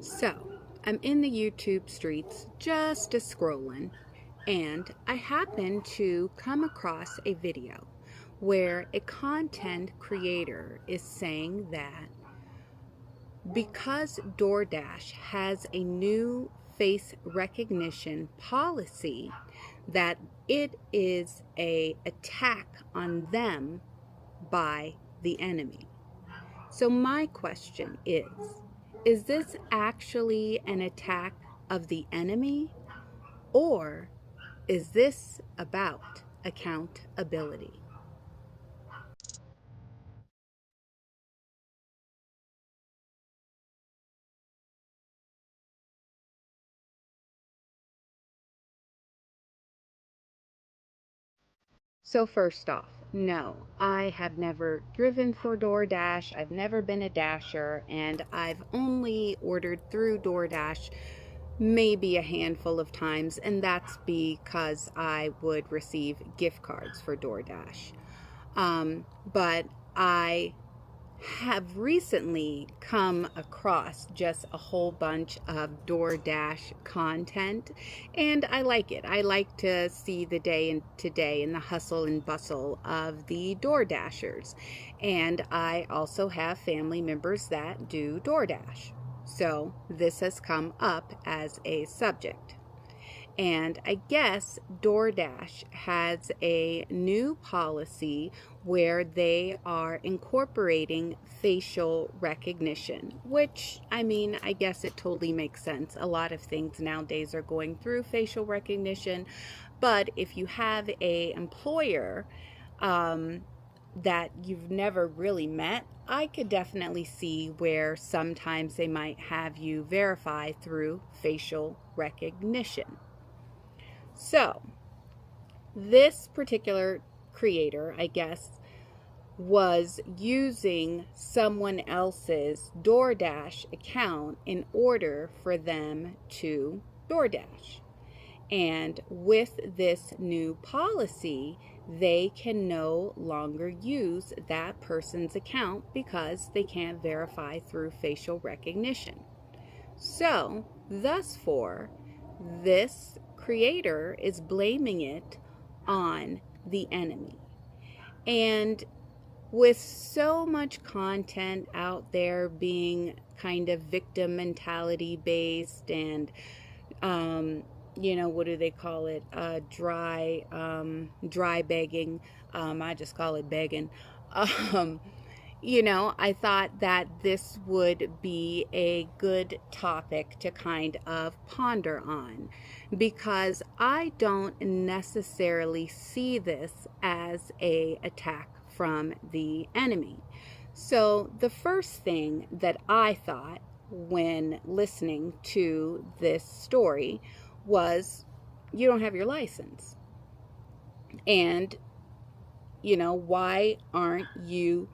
So, I'm in the YouTube streets just a scrolling, and I happen to come across a video where a content creator is saying that because DoorDash has a new face recognition policy, that it is a attack on them by the enemy. So my question is this actually an attack of the enemy, or is this about accountability? So first off, no, I have never driven for DoorDash. I've never been a Dasher, and I've only ordered through DoorDash maybe a handful of times, and that's because I would receive gift cards for DoorDash. But I have recently come across just a whole bunch of DoorDash content, and I like it. I like to see the day and today and the hustle and bustle of the DoorDashers. And I also have family members that do DoorDash. So this has come up as a subject. And I guess DoorDash has a new policy where they are incorporating facial recognition, which, I mean, I guess it totally makes sense. A lot of things nowadays are going through facial recognition, but if you have a employer that you've never really met, I could definitely see where sometimes they might have you verify through facial recognition. So, this particular creator, I guess, was using someone else's DoorDash account in order for them to DoorDash. And with this new policy, they can no longer use that person's account because they can't verify through facial recognition. So, thus for this creator is blaming it on the enemy. And with so much content out there being kind of victim mentality based and what do they call it, dry begging, I just call it begging. I thought that this would be a good topic to kind of ponder on, because I don't necessarily see this as an attack from the enemy. So the first thing that I thought when listening to this story was, you don't have your license. And, why aren't you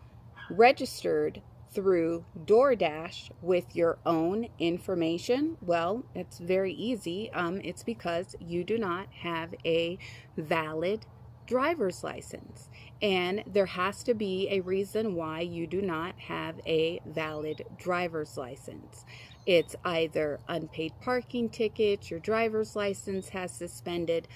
registered through DoorDash with your own information? Well, it's very easy. It's because you do not have a valid driver's license. And there has to be a reason why you do not have a valid driver's license. It's either unpaid parking tickets, your driver's license has suspended,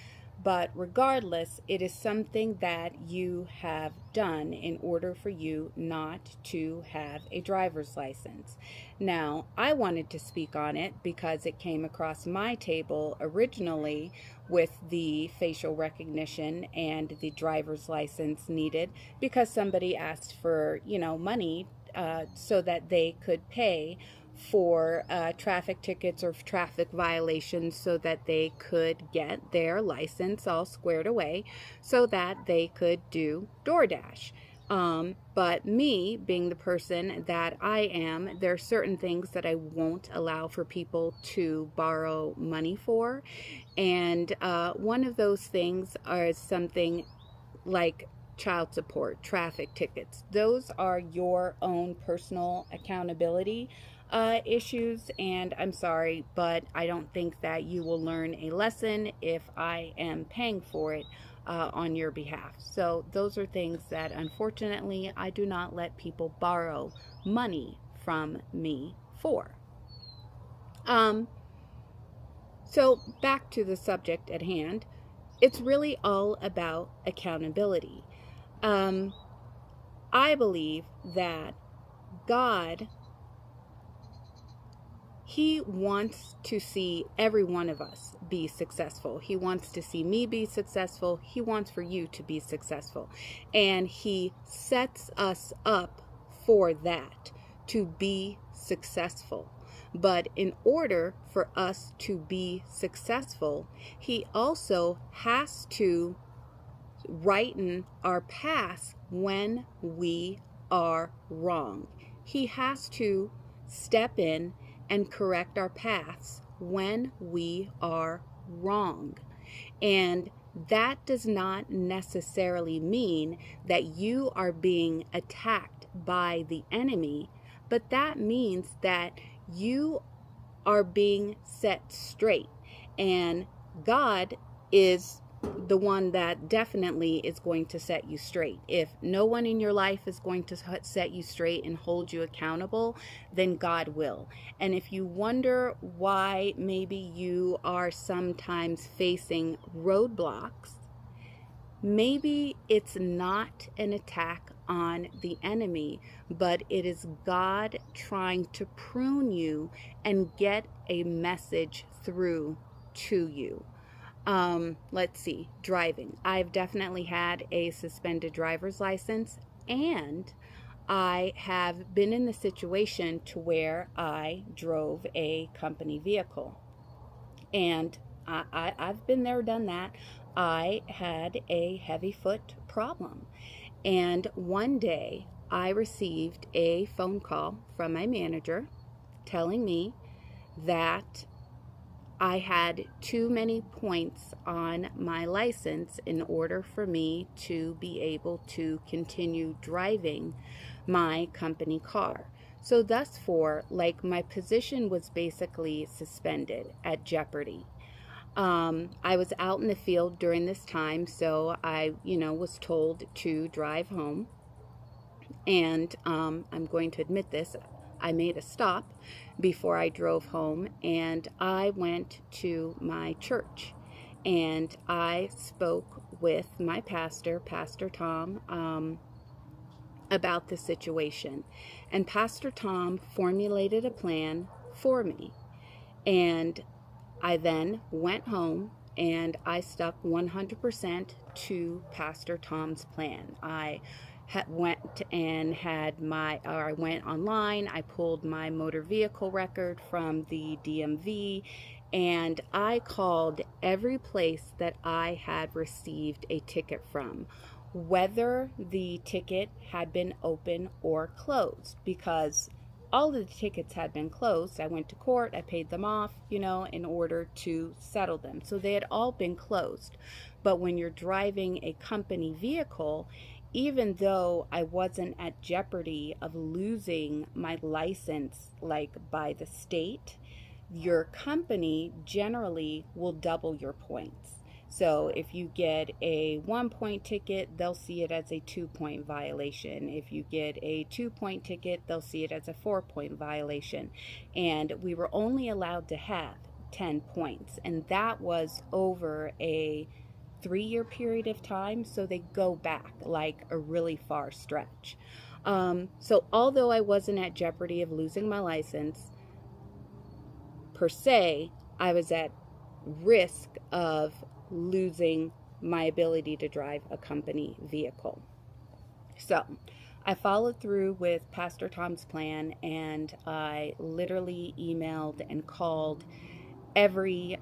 but regardless, it is something that you have done in order for you not to have a driver's license. Now, I wanted to speak on it because it came across my table originally with the facial recognition and the driver's license needed because somebody asked for, money so that they could pay for traffic tickets or traffic violations so that they could get their license all squared away so that they could do DoorDash. But me, being the person that I am, there are certain things that I won't allow for people to borrow money for. And one of those things are something like child support, traffic tickets. Those are your own personal accountability issues, and I'm sorry, but I don't think that you will learn a lesson if I am paying for it on your behalf. So those are things that unfortunately I do not let people borrow money from me for. Um, so back to the subject at hand, it's really all about accountability. Um, I believe that God, He wants to see every one of us be successful. He wants to see me be successful. He wants for you to be successful. And He sets us up for that, to be successful. But in order for us to be successful, He also has to righten our past when we are wrong. He has to step in and correct our paths when we are wrong. And that does not necessarily mean that you are being attacked by the enemy, but that means that you are being set straight. And God is the one that definitely is going to set you straight. If no one in your life is going to set you straight and hold you accountable, then God will. And if you wonder why maybe you are sometimes facing roadblocks, maybe it's not an attack on the enemy, but it is God trying to prune you and get a message through to you. Let's see, driving. I've definitely had a suspended driver's license, and I have been in the situation to where I drove a company vehicle. And I've been there, done that. I had a heavy foot problem. And one day I received a phone call from my manager telling me that I had too many points on my license in order for me to be able to continue driving my company car. So thus for, like, my position was basically suspended at jeopardy. I was out in the field during this time, so I, was told to drive home. And I'm going to admit this, I made a stop before I drove home, and I went to my church, and I spoke with my pastor, Pastor Tom, about the situation. And Pastor Tom formulated a plan for me. And I then went home and I stuck 100% to Pastor Tom's plan. I went online, I pulled my motor vehicle record from the DMV, and I called every place that I had received a ticket from, whether the ticket had been open or closed, because all of the tickets had been closed. I went to court, I paid them off, in order to settle them. So they had all been closed. But when you're driving a company vehicle, even though I wasn't at jeopardy of losing my license, like by the state, your company generally will double your points. So if you get a 1-point ticket, they'll see it as a 2-point violation. If you get a 2-point ticket, they'll see it as a 4-point violation. And we were only allowed to have 10 points. And that was over a 3-year period of time. So they go back like a really far stretch. So although I wasn't at jeopardy of losing my license, per se, I was at risk of losing my ability to drive a company vehicle. So I followed through with Pastor Tom's plan, and I literally emailed and called every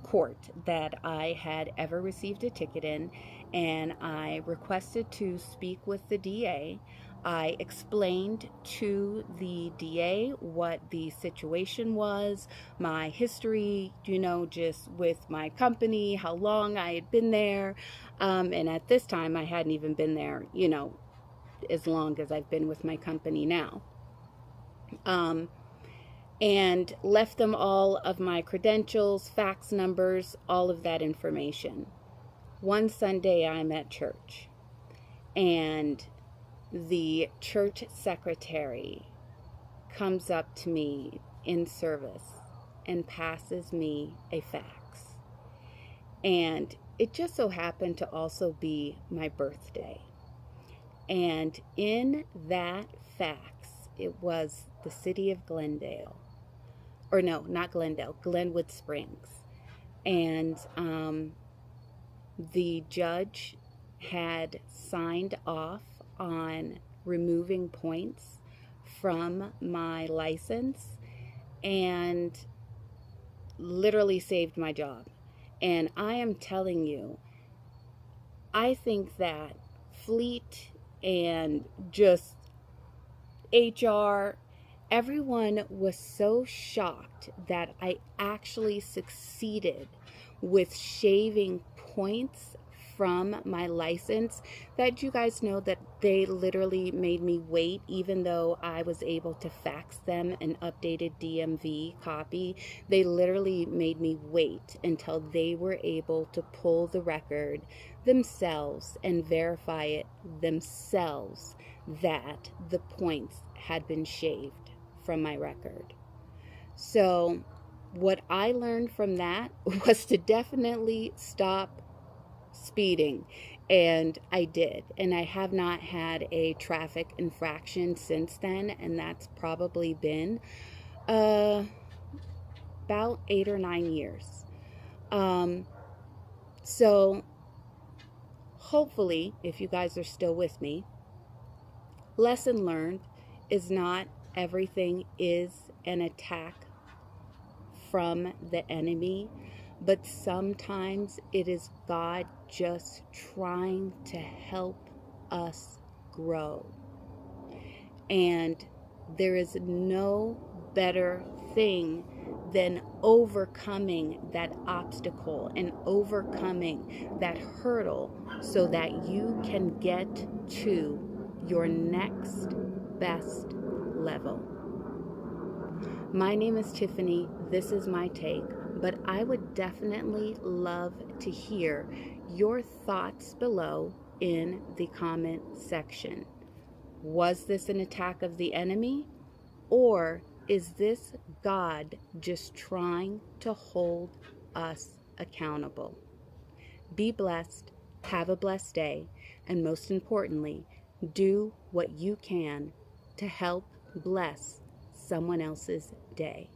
court that I had ever received a ticket in, and I requested to speak with the DA. I explained to the DA what the situation was, my history, just with my company, how long I had been there. And at this time, I hadn't even been there, as long as I've been with my company now. And left them all of my credentials, fax numbers, all of that information. One Sunday, I'm at church, and the church secretary comes up to me in service and passes me a fax. And it just so happened to also be my birthday. And in that fax, it was the city of Glendale. Or no, not Glendale, Glenwood Springs. And the judge had signed off on removing points from my license and literally saved my job. And I am telling you, I think that Fleet and just HR, everyone was so shocked that I actually succeeded with shaving points from my license, that you guys know that they literally made me wait, even though I was able to fax them an updated DMV copy. They literally made me wait until they were able to pull the record themselves and verify it themselves that the points had been shaved from my record. So what I learned from that was to definitely stop speeding, and I did, and I have not had a traffic infraction since then, and that's probably been about 8 or 9 years. So hopefully, if you guys are still with me, lesson learned is not everything is an attack from the enemy, but sometimes it is God just trying to help us grow. And there is no better thing than overcoming that obstacle and overcoming that hurdle so that you can get to your next best level. My name is Tiffany. This is my take, but I would definitely love to hear your thoughts below in the comment section. Was this an attack of the enemy, or is this God just trying to hold us accountable? Be blessed, have a blessed day, and most importantly, do what you can to help bless someone else's day.